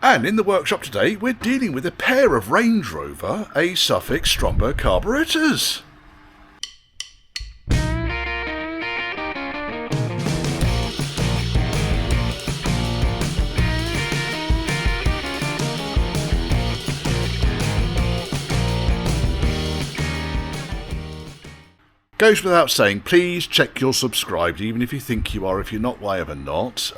And in the workshop today, we're dealing with a pair of Range Rover A suffix Stromberg carburetors. Goes without saying, please check you're subscribed, even if you think you are. If you're not, why ever not?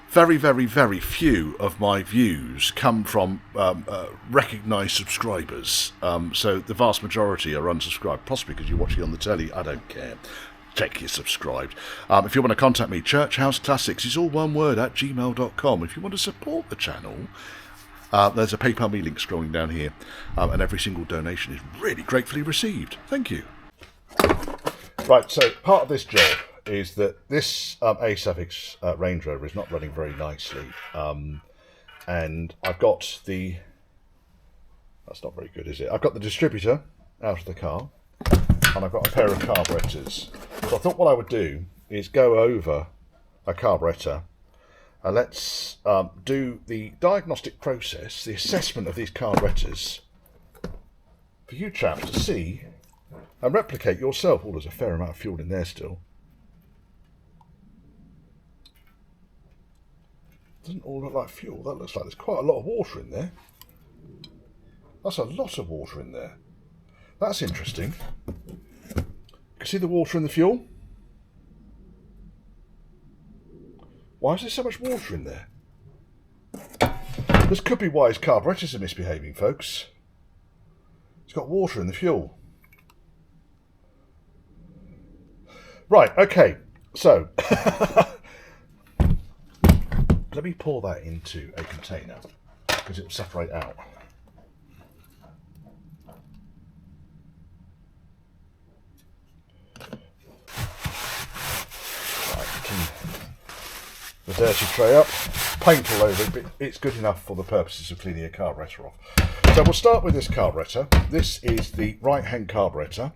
Very, very, very few of my views come from recognised subscribers. So the vast majority are unsubscribed, possibly because you're watching on the telly. I don't care. Check you're subscribed. If you want to contact me, churchhouseclassics is all one word at gmail.com. If you want to support the channel, there's a PayPal me link scrolling down here, and every single donation is really gratefully received. Thank you. Right, so part of this job is that this A suffix Range Rover is not running very nicely, and I've got the, that's not very good, is it? I've got the distributor out of the car, and I've got a pair of carburetors. So I thought what I would do is go over a carburetor, and let's do the diagnostic process, the assessment of these carburetors, for you chaps to see and replicate yourself. Oh, there's a fair amount of fuel in there still. Doesn't all look like fuel. That looks like there's quite a lot of water in there. That's a lot of water in there. That's interesting. You can see the water in the fuel? Why is there so much water in there? This could be why his carburetors are misbehaving, folks. It's got water in the fuel. Right, okay, so let me pour that into a container because it will separate out. Right, clean the dirty tray up, paint all over it, but it's good enough for the purposes of cleaning a carburetor off. So we'll start with this carburetor. This is the right-hand carburetor.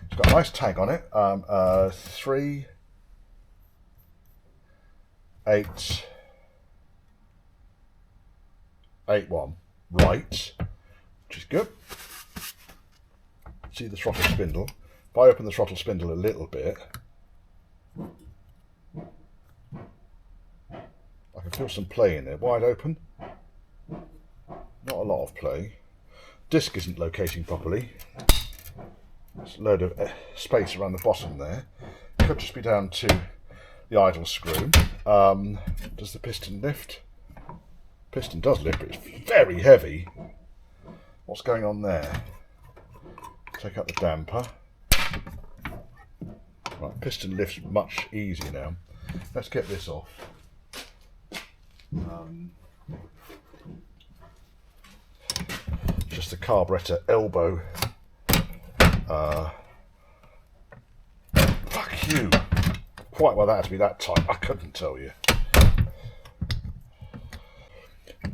It's got a nice tag on it, 3881, right, which is good. See the throttle spindle. If I open the throttle spindle a little bit, I can feel some play in there. Wide open, not a lot of play. Disc isn't locating properly. There's a load of space around the bottom there. Could just be down to the idle screw. Does the piston lift? Piston does lift, but it's very heavy. What's going on there? Take out the damper. Right, piston lifts much easier now. Let's get this off. Just the carburetor elbow. Fuck you. Quite why that had to be that tight, I couldn't tell you.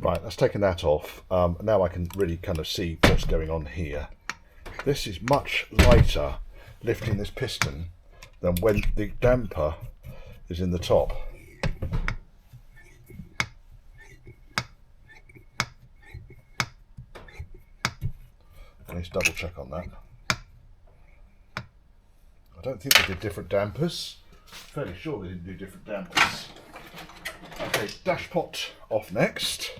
Right, that's taken that off. Now I can really kind of see what's going on here. This is much lighter lifting this piston than when the damper is in the top. I need to double check on that. I don't think they did different dampers. Fairly sure they didn't do different dampers. Okay, dash pot off next.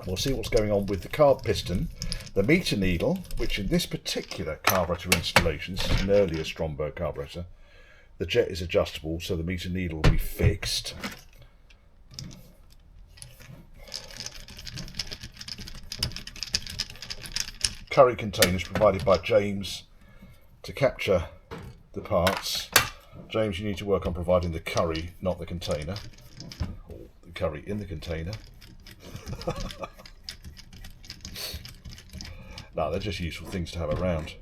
We'll see what's going on with the carb piston, the meter needle, which in this particular carburetor installation, this is an earlier Stromberg carburetor, the jet is adjustable, so the meter needle will be fixed. Curry containers provided by James to capture the parts. James, you need to work on providing the curry, not the container. Or the curry in the container. No, they're just useful things to have around.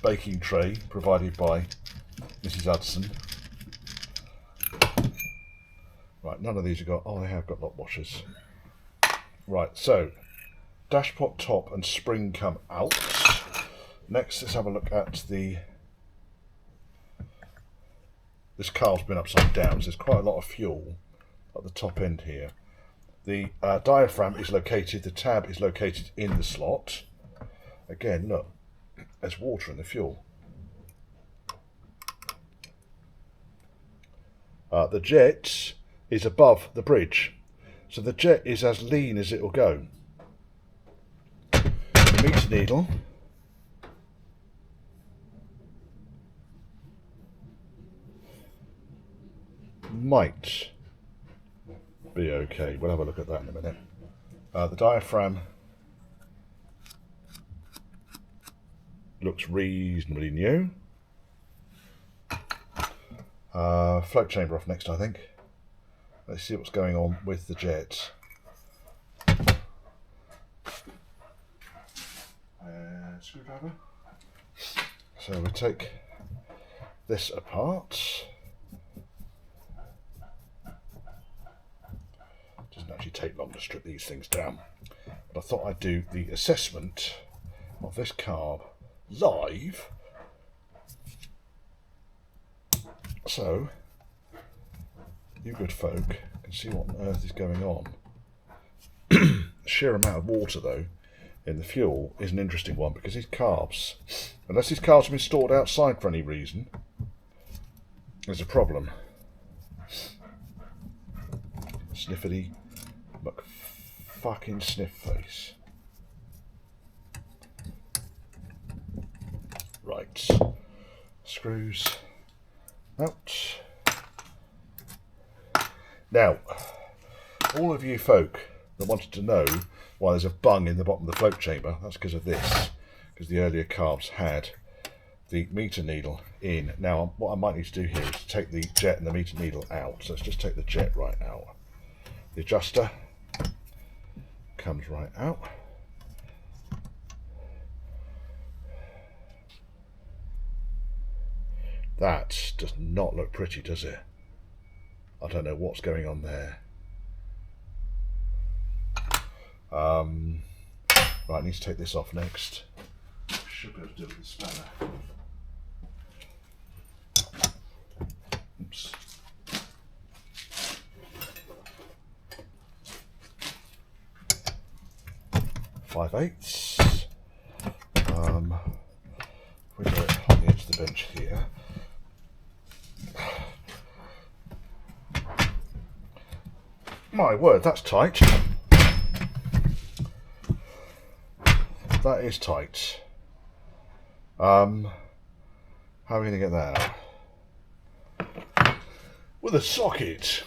Baking tray provided by Mrs. Hudson. Right, none of these have got, oh, they have got lock washers. Right, so dashpot top and spring come out. Next, let's have a look at the this carb's been upside down, so there's quite a lot of fuel at the top end here. The diaphragm is located, the tab is located in the slot. Again, look, there's water in the fuel. The jet is above the bridge, so the jet is as lean as it will go. The meter needle might be okay. We'll have a look at that in a minute. The diaphragm looks reasonably new. Float chamber off next, I think. Let's see what's going on with the jet. Screwdriver. So we take this apart. Doesn't actually take long to strip these things down, but I thought I'd do the assessment of this carb live, so you good folk can see what on earth is going on. The sheer amount of water though in the fuel is an interesting one, because these carbs, unless these carbs have been stored outside for any reason, there's a problem. Sniffity fucking sniff face. Right, screws out. Now, all of you folk that wanted to know why there's a bung in the bottom of the float chamber, that's because of this, because the earlier carbs had the meter needle in. Now, what I might need to do here is to take the jet and the meter needle out. So let's just take the jet right out. The adjuster comes right out. That does not look pretty, does it? I don't know what's going on there. Right, I need to take this off next. Should be able to do it with the spanner. Oops. Five eighths. We do it on the edge of the bench here. My word, that's tight. That is tight. How are we going to get that out? With a socket.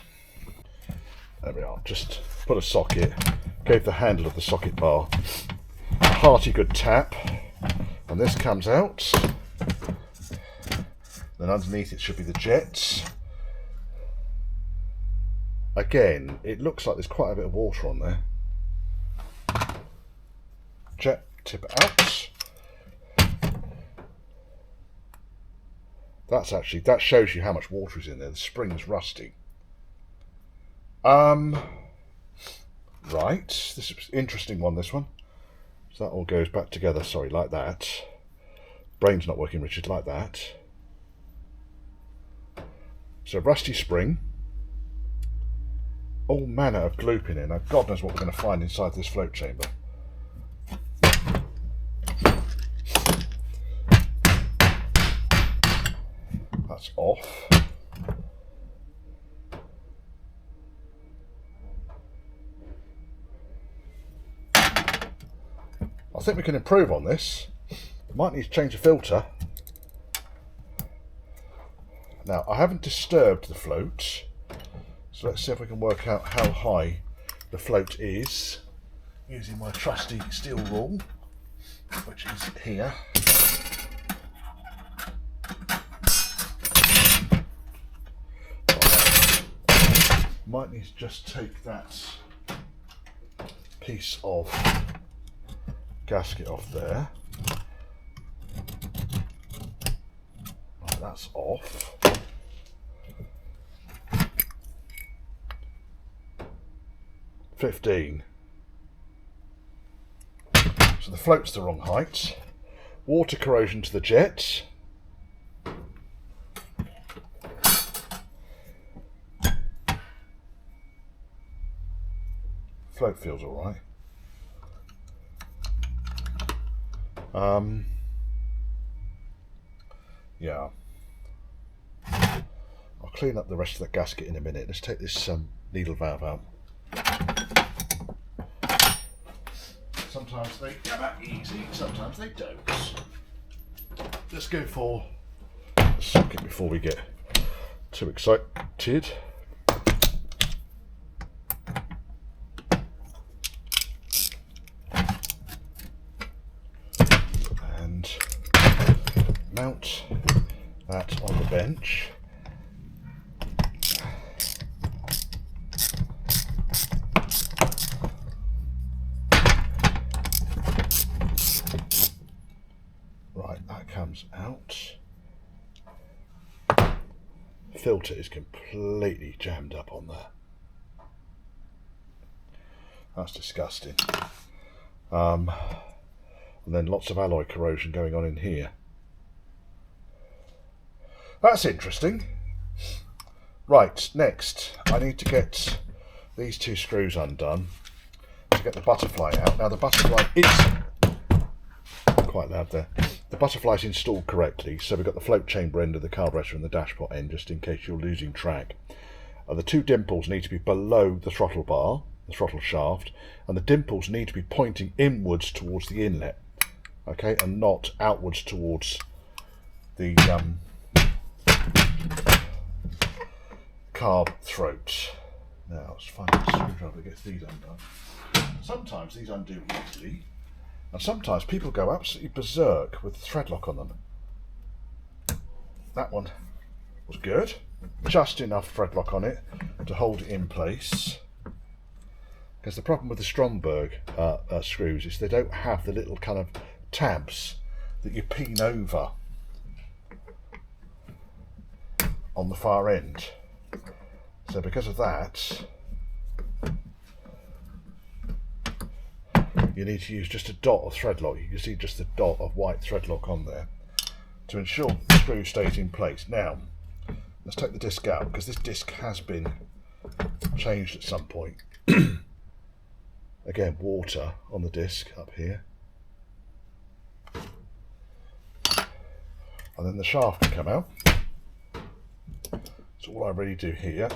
There we are. Just put a socket. Gave the handle of the socket bar a hearty good tap, and this comes out. Then underneath it should be the jets. Again, it looks like there's quite a bit of water on there. Jet tip it out. That shows you how much water is in there. The spring's rusty. Right, this is an interesting one, this one. So that all goes back together, sorry, like that. Brain's not working, Richard, like that. So rusty spring. All manner of gloop in it. Now God knows what we're going to find inside this float chamber. That's off. I think we can improve on this. We might need to change the filter. Now, I haven't disturbed the float, so let's see if we can work out how high the float is using my trusty steel rule, which is here. Might need to just take that piece of gasket off there. Right, that's off. $15. So the float's the wrong height. Water corrosion to the jet. Float feels alright. Yeah. I'll clean up the rest of the gasket in a minute. Let's take this needle valve out. Sometimes they come out easy, sometimes they don't. Let's go for the socket before we get too excited. And mount that on the bench. Right, that comes out. Filter is completely jammed up on there. That's disgusting. And then lots of alloy corrosion going on in here. That's interesting. Right, next I need to get these two screws undone to get the butterfly out. Now the butterfly is quite loud there. The butterfly's installed correctly, so we've got the float chamber end of the carburetor and the dashpot end, just in case you're losing track. The two dimples need to be below the throttle bar, the throttle shaft, and the dimples need to be pointing inwards towards the inlet, okay, and not outwards towards the carb throat. Now let's find a screwdriver that gets these undone. Sometimes these undo easily, and sometimes people go absolutely berserk with the thread lock on them. That one was good, just enough thread lock on it to hold it in place. Because the problem with the Stromberg screws is they don't have the little kind of tabs that you peen over on the far end. So because of that, you need to use just a dot of thread lock. You can see just a dot of white thread lock on there to ensure the screw stays in place. Now, let's take the disc out, because this disc has been changed at some point. Again, water on the disc up here. And then the shaft can come out. So all I really do here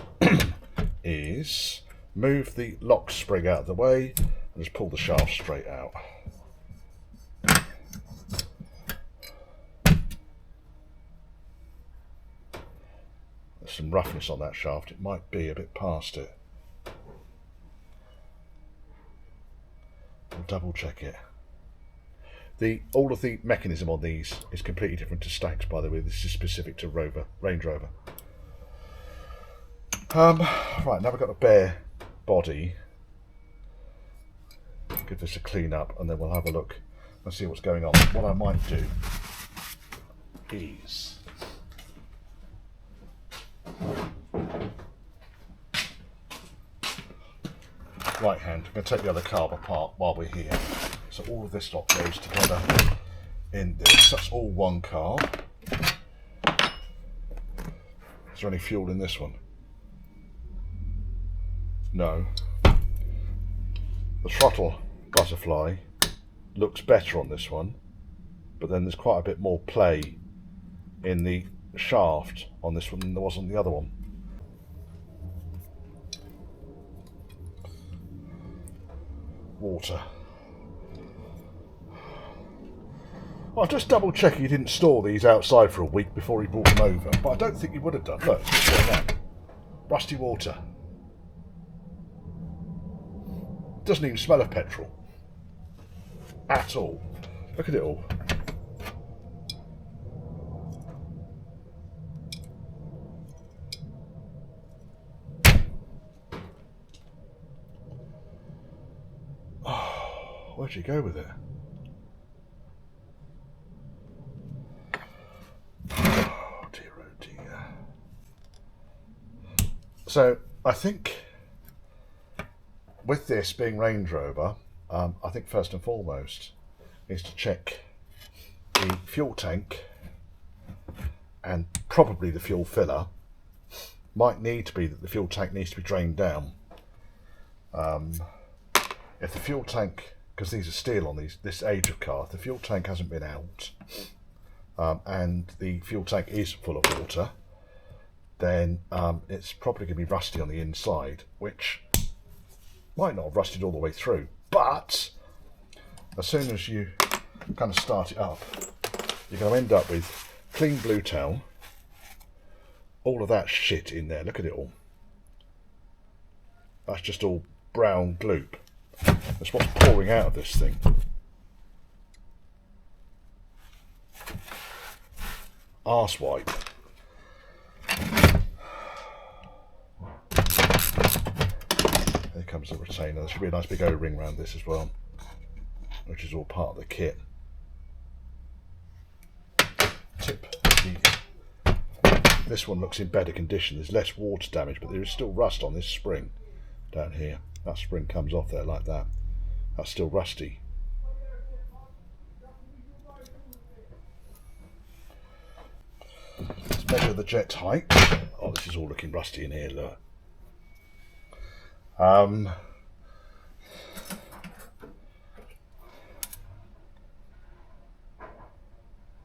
is move the lock spring out of the way and just pull the shaft straight out. There's some roughness on that shaft, it might be a bit past it. I'll double check it. All of the mechanism on these is completely different to Stax, by the way. This is specific to Rover, Range Rover. Right, now we've got a bare body. Give this a clean up and then we'll have a look and see what's going on. What I might do is right hand, I'm going to take the other carb apart while we're here. So all of this lot goes together in this. That's all one carb. Is there any fuel in this one? No. The throttle butterfly looks better on this one, but then there's quite a bit more play in the shaft on this one than there was on the other one. Water. I'll just double check he didn't store these outside for a week before he brought them over, but I don't think he would have done. Look, what's going on? Rusty water. Doesn't even smell of petrol at all. Look at it all. Oh, where'd you go with it? Oh dear, oh dear. So I think with this being Range Rover, I think first and foremost is to check the fuel tank and probably the fuel filler. Might need to be that the fuel tank needs to be drained down. if the fuel tank, because these are steel on this age of car, if the fuel tank hasn't been out and the fuel tank is full of water, then it's probably going to be rusty on the inside, which might not have rusted all the way through, but as soon as you kind of start it up, you're going to end up with clean blue towel, all of that shit in there. Look at it all. That's just all brown gloop. That's what's pouring out of this thing. Arse wipe. Here comes the retainer. There should be a nice big O-ring around this as well, which is all part of the kit. Tip. This one looks in better condition. There's less water damage, but there is still rust on this spring down here. That spring comes off there like that. That's still rusty. Let's measure the jet height. Oh, this is all looking rusty in here, look.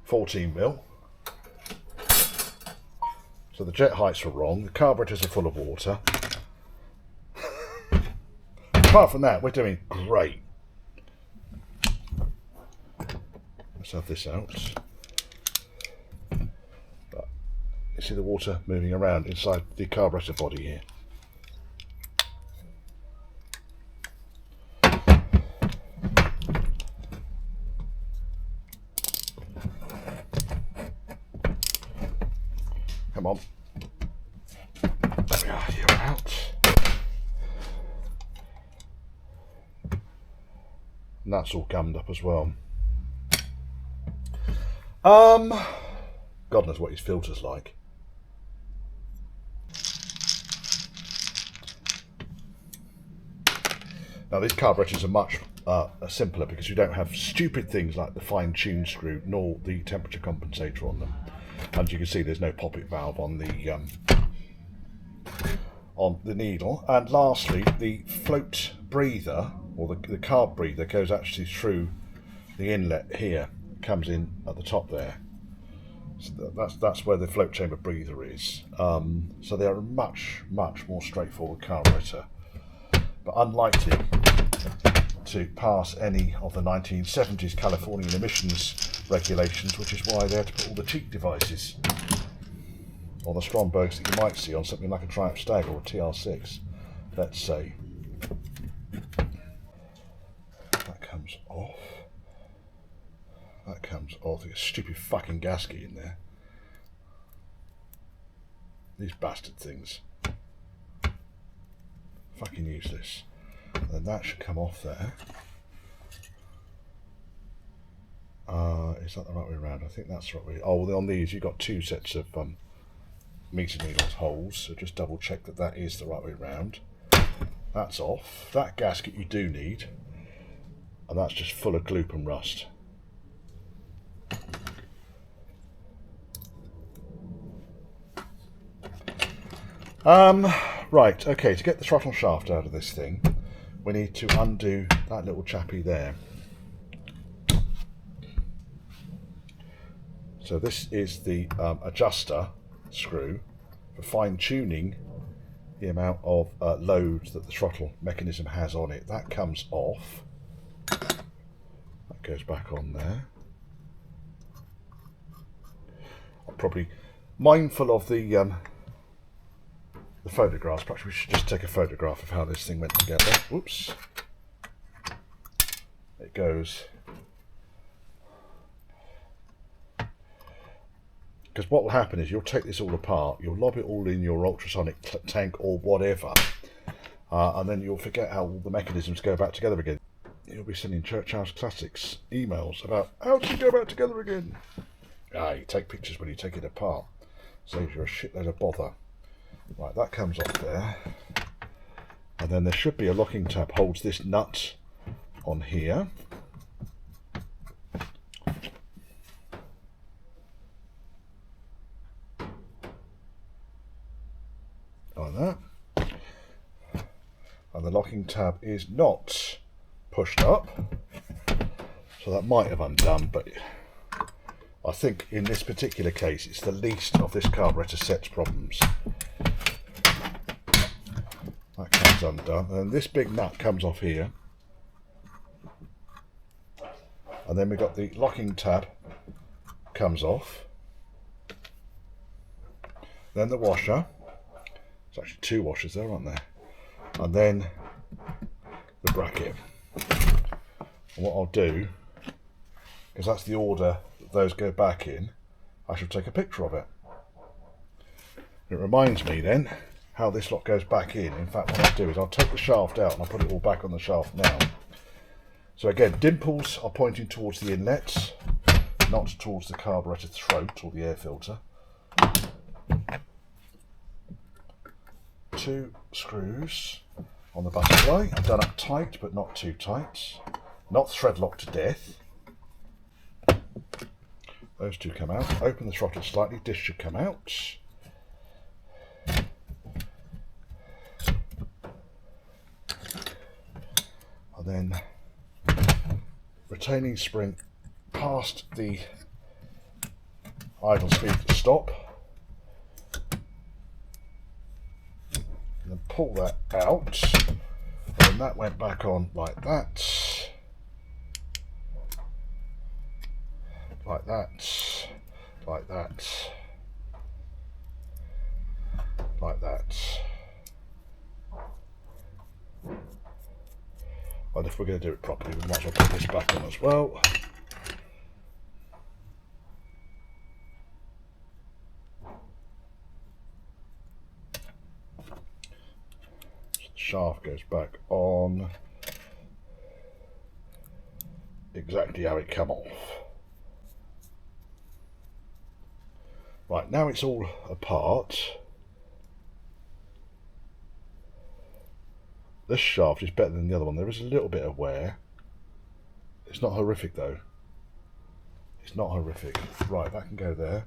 14 mil. So the jet heights were wrong. The carburetors are full of water. Apart from that, we're doing great. Let's have this out. But you see the water moving around inside the carburetor body here. Come on. There we are, you're out. And that's all gummed up as well. God knows what his filter's like. Now these carburetors are much simpler because you don't have stupid things like the fine-tuned screw nor the temperature compensator on them. And you can see there's no poppet valve on the needle. And lastly, the float breather, or the carb breather, goes actually through the inlet here, comes in at the top there. So that's where the float chamber breather is. So they are a much more straightforward carburetor, but unlikely to pass any of the 1970s Californian emissions regulations, which is why they had to put all the cheek devices or the Strombergs that you might see on something like a Triumph Stag or a TR6, let's say. That comes off. That comes off. There's a stupid fucking gasket in there. These bastard things. Fucking useless. And then that should come off there. Is that the right way around? I think that's the right way. Oh, well, on these you've got two sets of meter needles holes, so just double check that that is the right way around. That's off. That gasket you do need, and that's just full of gloop and rust. Right, okay, to get the throttle shaft out of this thing, we need to undo that little chappy there. So this is the adjuster screw for fine-tuning the amount of load that the throttle mechanism has on it. That comes off. That goes back on there. I'm probably mindful of the photographs. Perhaps we should just take a photograph of how this thing went together. Whoops. It goes. Because what will happen is you'll take this all apart, you'll lob it all in your ultrasonic tank or whatever, and then you'll forget how all the mechanisms go back together again. You'll be sending Church House Classics emails about how do you go back together again. You take pictures when you take it apart. Saves you a shitload of bother. Right, that comes off there. And then there should be a locking tab holds this nut on here. Like that. And the locking tab is not pushed up, so that might have undone, but I think in this particular case it's the least of this carburetor set's problems. That comes undone, and this big nut comes off here, and then we've got the locking tab comes off, then the washer. There's actually two washers there, aren't there? And then the bracket. And what I'll do, because that's the order that those go back in, I shall take a picture of it. It reminds me then how this lot goes back in. In fact, what I'll do is I'll take the shaft out and I'll put it all back on the shaft now. So again, dimples are pointing towards the inlets, not towards the carburetor throat or the air filter. 2 screws on the butterfly. I've done up tight, but not too tight. Not thread locked to death. Those two come out. Open the throttle slightly. This should come out. And then retaining spring past the idle speed to stop. And then pull that out, and that went back on like that, like that, like that, like that. And if we're going to do it properly, we might as well put this back on as well. Shaft goes back on exactly how it come off. Right, now it's all apart. This shaft is better than the other one. There is a little bit of wear. It's not horrific though. It's not horrific. Right, that can go there.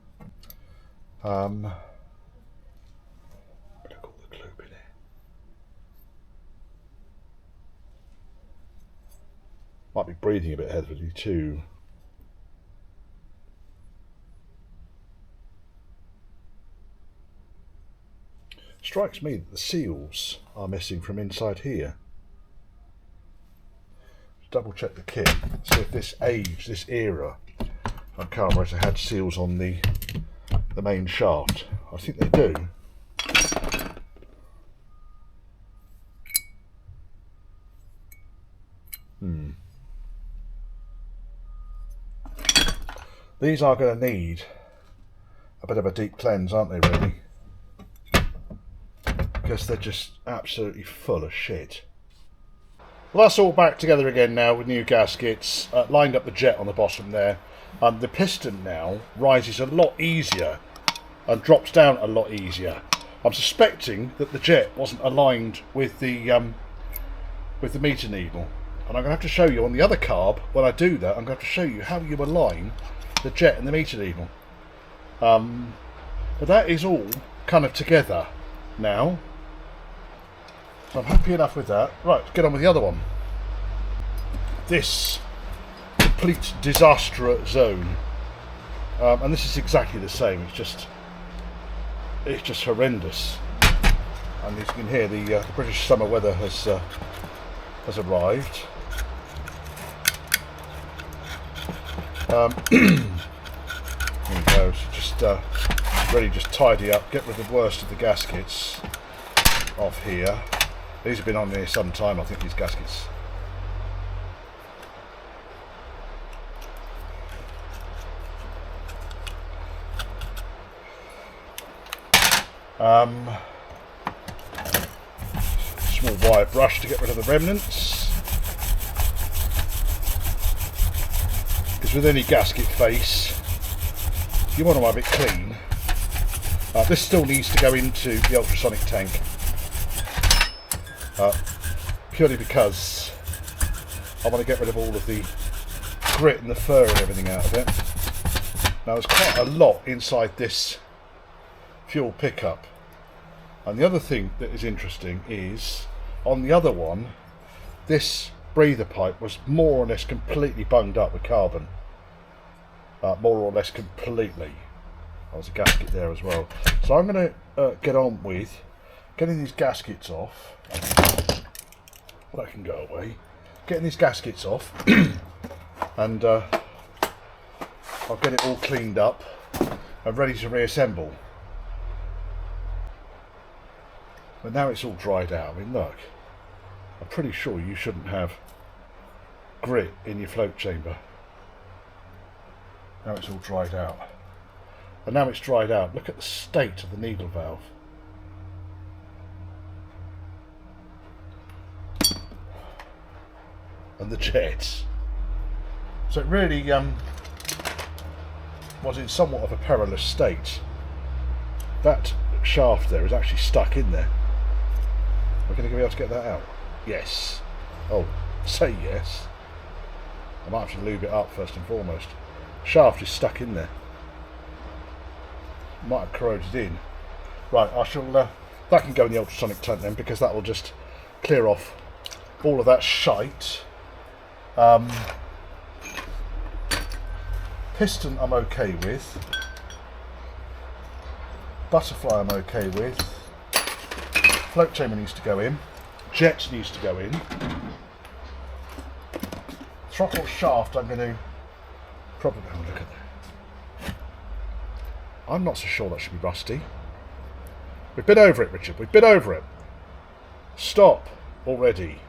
Might be breathing a bit heavily too. Strikes me that the seals are missing from inside here. Just double check the kit, see if this age, this era of carburetor had seals on the main shaft. I think they do. These are going to need a bit of a deep cleanse, aren't they, really? Because they're just absolutely full of shit. Well, that's all back together again now with new gaskets. Lined up the jet on the bottom there. The piston now rises a lot easier and drops down a lot easier. I'm suspecting that the jet wasn't aligned with the meter needle. And I'm going to have to show you on the other carb, when I do that, I'm going to have to show you how you align the jet and the meter needle. But that is all kind of together now. So I'm happy enough with that. Right, let's get on with the other one. This complete disaster zone. And this is exactly the same. It's just horrendous. And as you can hear, the British summer weather has arrived. There we go. So just really just tidy up, get rid of the worst of the gaskets off here. These have been on here some time, I think, these gaskets. Small wire brush to get rid of the remnants. Because with any gasket face, you want to have it clean. This still needs to go into the ultrasonic tank. Purely because I want to get rid of all of the grit and the fur and everything out of it. Now there's quite a lot inside this fuel pickup. And the other thing that is interesting is, on the other one, this breather pipe was more or less completely bunged up with carbon. More or less completely. There's a gasket there as well. So I'm going to get on with getting these gaskets off. That can go away. Getting these gaskets off, and I'll get it all cleaned up and ready to reassemble. But now it's all dried out. I mean, look, I'm pretty sure you shouldn't have grit in your float chamber. Now it's all dried out. And now it's dried out, look at the state of the needle valve. And the jets. So it really was in somewhat of a perilous state. That shaft there is actually stuck in there. We're going to be able to get that out. Yes. Oh, say yes. I might have to lube it up first and foremost. Shaft is stuck in there. Might have corroded in. Right, I shall. That can go in the ultrasonic tank then, because that will just clear off all of that shite. Piston I'm okay with. Butterfly I'm okay with. Float chamber needs to go in. Jet needs to go in. Throttle shaft I'm going to probably... Oh, look at that. I'm not so sure that should be rusty. We've been over it, Richard. We've been over it. Stop already.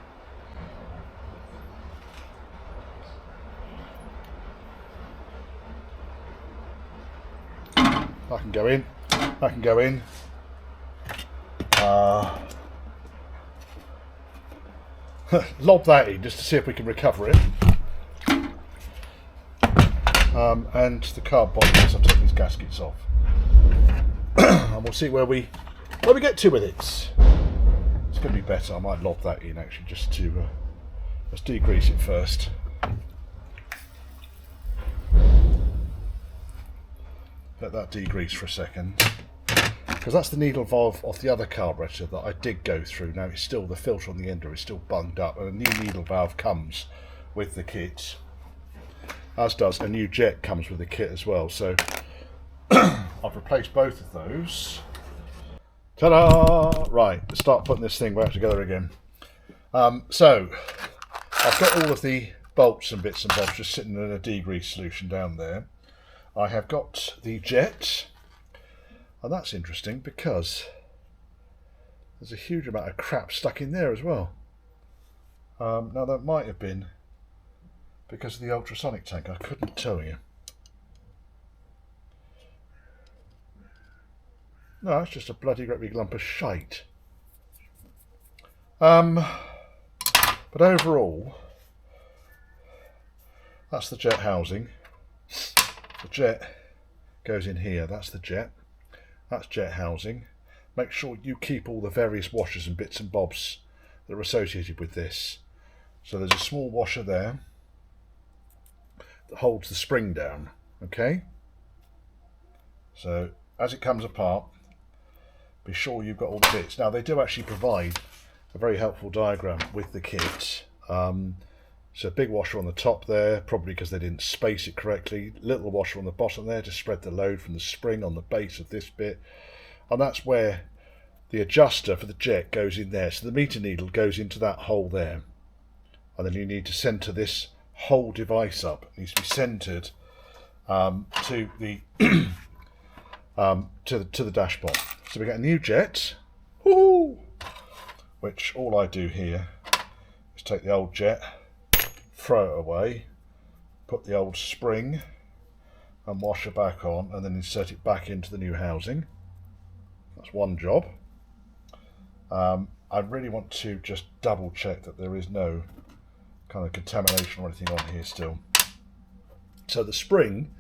I can go in. I can go in. Lob that in just to see if we can recover it. And the carb bodies. I'll take these gaskets off, and we'll see where we get to with it. It's going to be better. I might lob that in actually, just to let's degrease it first. Let that degrease for a second, because that's the needle valve off the other carburetor that I did go through. Now it's still, the filter on the ender is still bunged up, and a new needle valve comes with the kit, as does a new jet comes with the kit as well. So I've replaced both of those. Ta-da! Right, let's start putting this thing back together again. So I've got all of the bolts and bits and bobs just sitting in a degrease solution down there. I have got the jet, and that's interesting because there's a huge amount of crap stuck in there as well. Now that might have been because of the ultrasonic tank, I couldn't tell you. No, it's just a bloody great big lump of shite. But overall, that's the jet housing. The jet goes in here, that's the jet. That's jet housing. Make sure you keep all the various washers and bits and bobs that are associated with this. So there's a small washer there that holds the spring down, okay? So as it comes apart, be sure you've got all the bits. Now they do actually provide a very helpful diagram with the kit. So a big washer on the top there, probably because they didn't space it correctly. Little washer on the bottom there to spread the load from the spring on the base of this bit. And that's where the adjuster for the jet goes in there. So the meter needle goes into that hole there. And then you need to centre this whole device up. It needs to be centred to the to the dashboard. So we get a new jet, which all I do here is take the old jet, throw it away, put the old spring and washer back on, and then insert it back into the new housing. That's one job. I really want to just double check that there is no kind of contamination or anything on here still. So the spring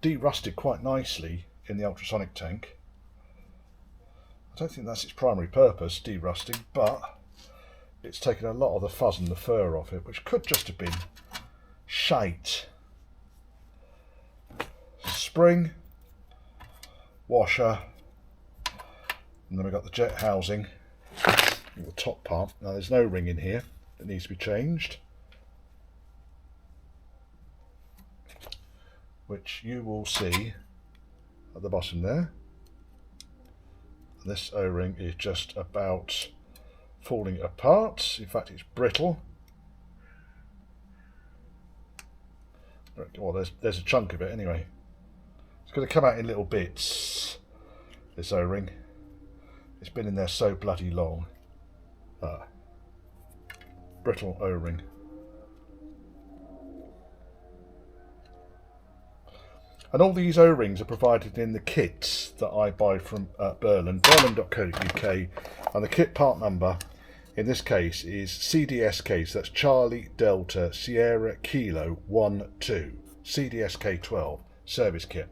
de-rusted quite nicely in the ultrasonic tank. I don't think that's its primary purpose, de-rusting, but it's taken a lot of the fuzz and the fur off it, which could just have been shite. Spring, washer, and then we've got the jet housing, the top part. Now there's no ring in here that needs to be changed. which you will see at the bottom there. And this O-ring is just about falling apart. In fact, it's brittle. Well, there's a chunk of it anyway. It's going to come out in little bits, this O-ring. It's been in there so bloody long. Brittle O-ring. And all these O-rings are provided in the kits that I buy from Berlin, berlin.co.uk, and the kit part number in this case is CDSK, so that's Charlie Delta Sierra Kilo 12, CDSK 12 service kit,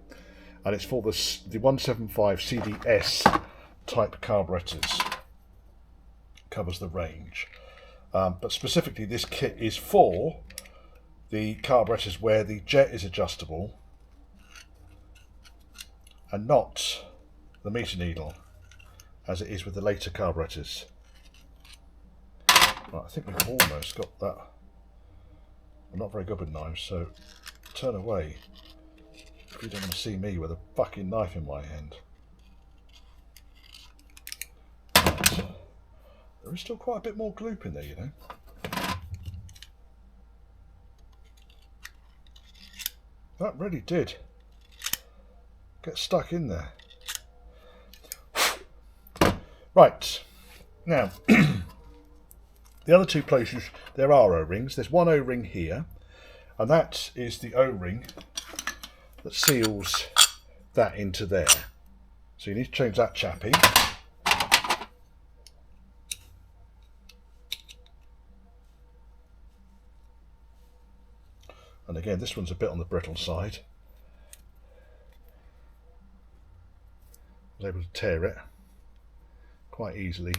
and it's for the 175 CDS type carburetors. Covers the range, but specifically this kit is for the carburetors where the jet is adjustable and not the meter needle, as it is with the later carburetors. Right, I think we've almost got that. I'm not very good with knives, so turn away if you don't want to see me with a fucking knife in my hand. Right. There is still quite a bit more gloop in there, you know. That really did get stuck in there. Right, now the other two places there are O-rings. There's one O-ring here, and that is the O-ring that seals that into there. So you need to change that chappy. And again, this one's a bit on the brittle side. I was able to tear it quite easily.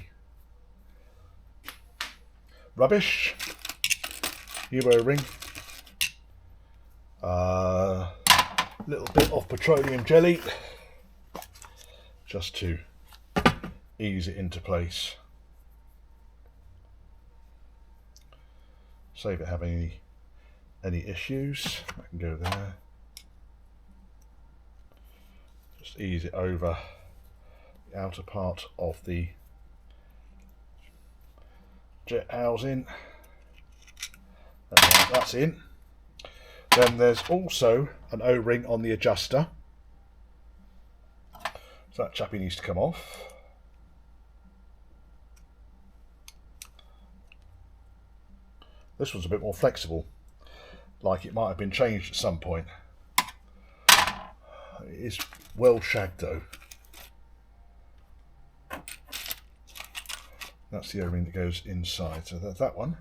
Rubbish. U-O-ring. Little bit of petroleum jelly, just to ease it into place. Save it having any issues. I can go there. Just ease it over the outer part of the jet housing. And that's in. Then there's also an O-ring on the adjuster. So that chappy needs to come off. This one's a bit more flexible, like it might have been changed at some point. It is well shagged though. That's the O-ring that goes inside. So there's that one.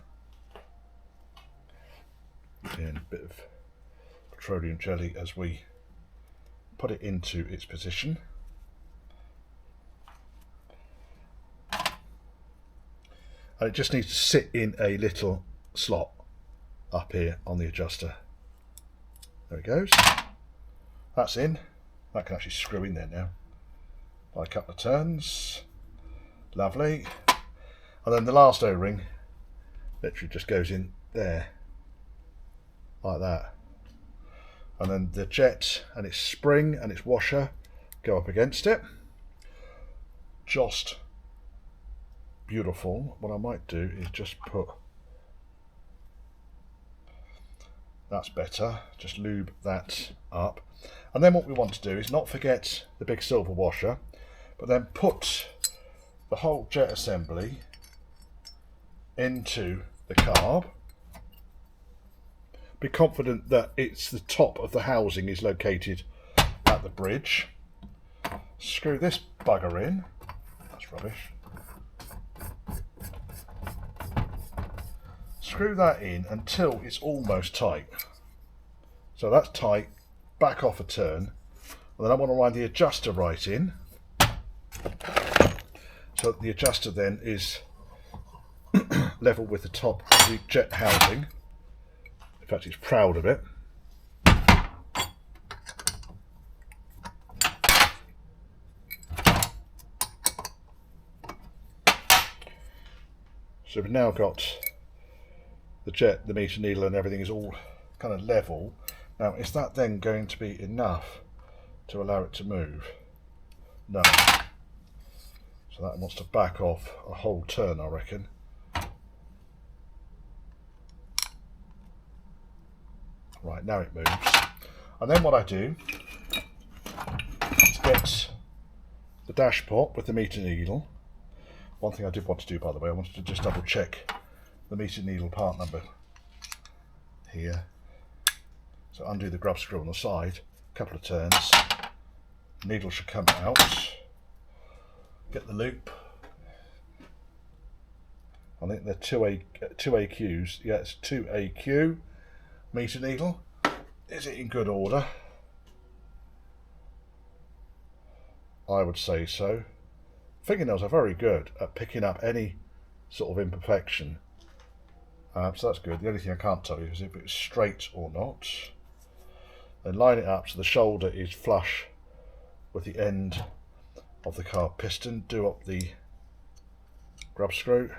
And a bit of petroleum jelly as we put it into its position. And it just needs to sit in a little slot up here on the adjuster. There it goes. That's in. That can actually screw in there now by a couple of turns. Lovely. And then the last O-ring literally just goes in there like that. And then the jet and its spring and its washer go up against it. Just beautiful. What I might do is just put, that's better, just lube that up. And then what we want to do is not forget the big silver washer, but then put the whole jet assembly into the carb. Be confident that it's the top of the housing is located at the bridge. Screw this bugger in. That's rubbish. Screw that in until it's almost tight. So that's tight. Back off a turn. And then I want to wind the adjuster right in. So that the adjuster then is level with the top of the jet housing. In fact, he's proud of it. So we've now got the jet, the meter needle and everything is all kind of level. Now, is that then going to be enough to allow it to move? No. So that wants to back off a whole turn, I reckon. Right, now it moves. And then what I do is get the dash pot with the meter needle. One thing I did want to do, by the way, I wanted to just double check the meter needle part number here. So undo the grub screw on the side, a couple of turns, needle should come out, get the loop. I think they're 2AQs, yeah, it's 2AQ meter needle. Is it in good order? I would say so. Fingernails are very good at picking up any sort of imperfection. So that's good. The only thing I can't tell you is if it's straight or not. Then line it up so the shoulder is flush with the end of the carb piston. Do up the grub screw.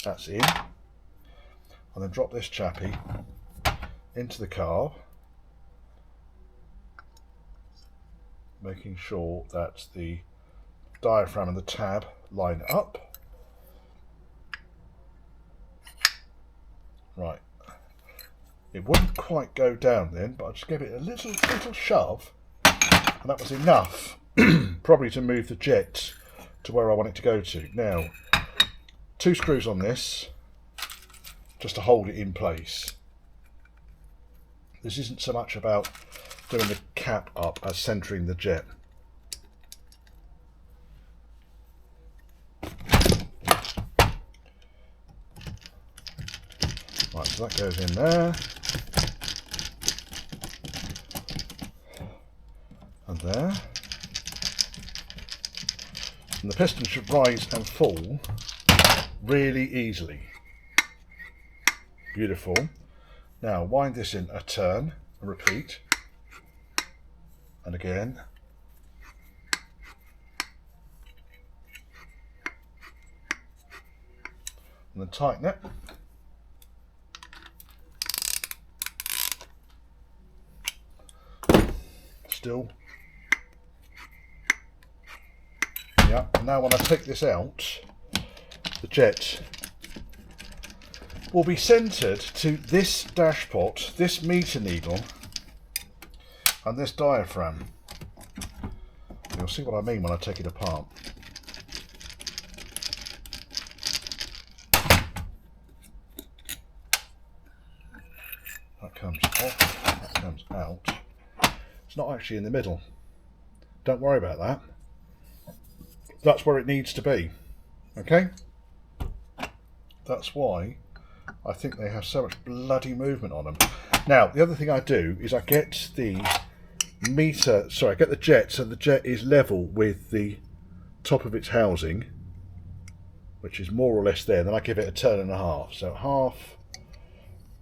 That's in. And then drop this chappy into the carb, making sure that the diaphragm and the tab line up. Right. It wouldn't quite go down then, but I just gave it a little shove, and that was enough, probably to move the jet to where I want it to go to. Now, 2 screws on this, just to hold it in place. This isn't so much about doing the cap up as centering the jet. Right, so that goes in there. And there. And the piston should rise and fall really easily. Beautiful. Now wind this in a turn and repeat. And again. And then tighten it. Still. Yeah, and now when I take this out, the jet will be centred to this dash pot, this meter needle, and this diaphragm. You'll see what I mean when I take it apart. That comes off, that comes out. It's not actually in the middle. Don't worry about that. That's where it needs to be. Okay? That's why I think they have so much bloody movement on them. Now, the other thing I do is I get the I get the jet so the jet is level with the top of its housing, which is more or less there. Then I give it a turn and a half. So half,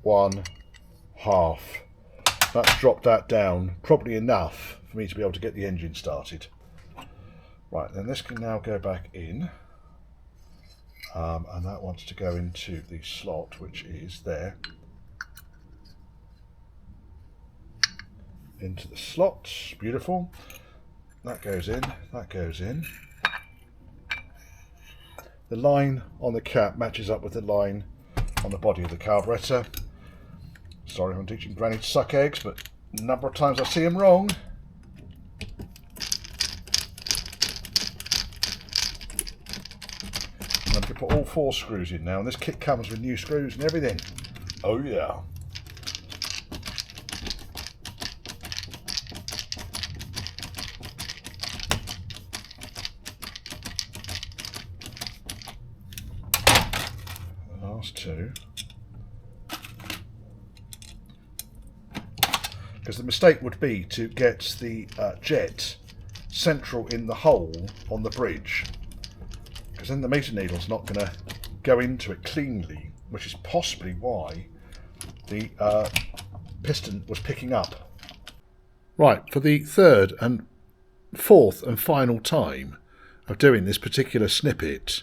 1, half. That's dropped that down, probably enough for me to be able to get the engine started. Right, then this can now go back in. And that wants to go into the slot, which is there. Into the slot, beautiful. That goes in, that goes in. The line on the cap matches up with the line on the body of the carburetor. Sorry if I'm teaching Granny to suck eggs, but a number of times I see them wrong. I'm going to put all 4 screws in now, and this kit comes with new screws and everything. Oh yeah. The last 2. Because the mistake would be to get the jet central in the hole on the bridge, because then the meter needle's not going to go into it cleanly, which is possibly why the piston was picking up. Right, for the 3rd and 4th and final time of doing this particular snippet,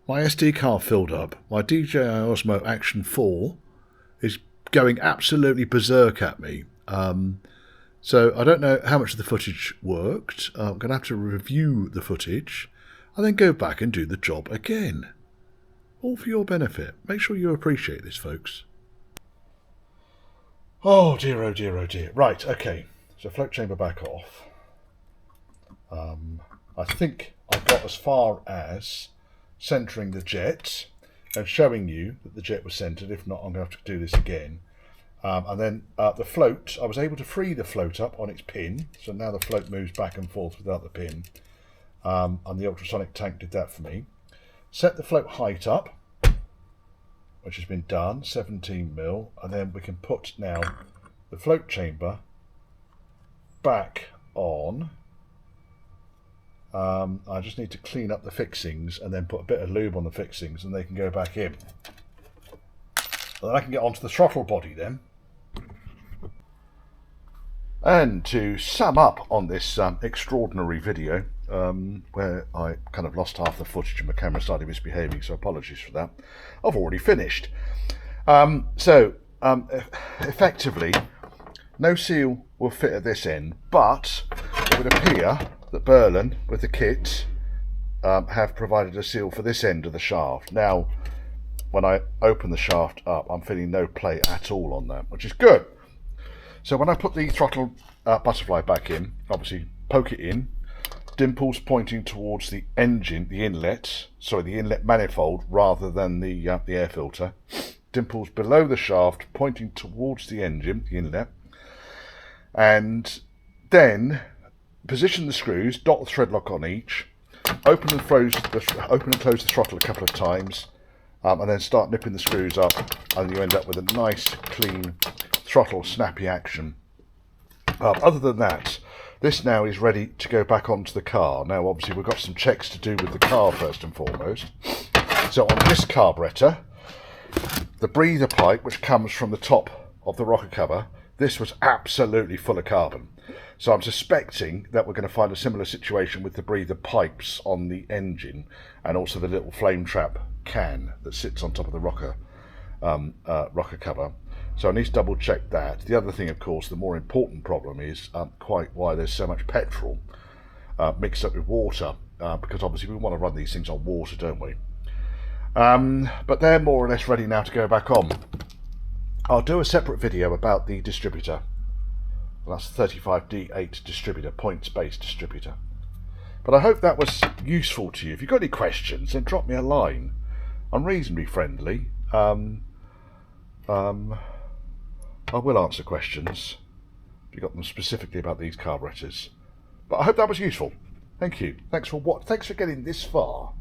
my SD card filled up. My DJI Osmo Action 4 is going absolutely berserk at me. So I don't know how much of the footage worked. I'm going to have to review the footage and then go back and do the job again. All for your benefit. Make sure you appreciate this, folks. Oh dear, oh dear, oh dear. Right, okay. So float chamber back off. I think I got as far as centering the jet and showing you that the jet was centered. If not, I'm going to have to do this again. And then the float, I was able to free the float up on its pin. So now the float moves back and forth without the pin. And the ultrasonic tank did that for me. Set the float height up, which has been done, 17mm. And then we can put now the float chamber back on. I just need to clean up the fixings and then put a bit of lube on the fixings and they can go back in. And then I can get onto the throttle body then. And to sum up on this extraordinary video, where I kind of lost half the footage and my camera started misbehaving, so apologies for that. I've already finished. Effectively, no seal will fit at this end, but it would appear that Berlin, with the kit, have provided a seal for this end of the shaft. Now, when I open the shaft up, I'm feeling no play at all on that, which is good. So when I put the throttle butterfly back in, obviously poke it in, dimples pointing towards the engine, the inlet manifold rather than the air filter. Dimples below the shaft pointing towards the engine, the inlet. And then position the screws, dot the thread lock on each, open and close the throttle a couple of times, and then start nipping the screws up, and you end up with a nice clean throttle snappy action. Other than that, this now is ready to go back onto the car. Now obviously we've got some checks to do with the car first and foremost. So on this carburetor, the breather pipe which comes from the top of the rocker cover, this was absolutely full of carbon. So I'm suspecting that we're going to find a similar situation with the breather pipes on the engine and also the little flame trap can that sits on top of the rocker cover. So I need to double check that. The other thing, of course, the more important problem is quite why there's so much petrol mixed up with water, because obviously we want to run these things on water, don't we? But they're more or less ready now to go back on. I'll do a separate video about the distributor. That's the 35D8 distributor, points-based distributor. But I hope that was useful to you. If you've got any questions, then drop me a line. I'm reasonably friendly. I will answer questions if you've got them specifically about these carburetors. But I hope that was useful. Thank you. Thanks for getting this far.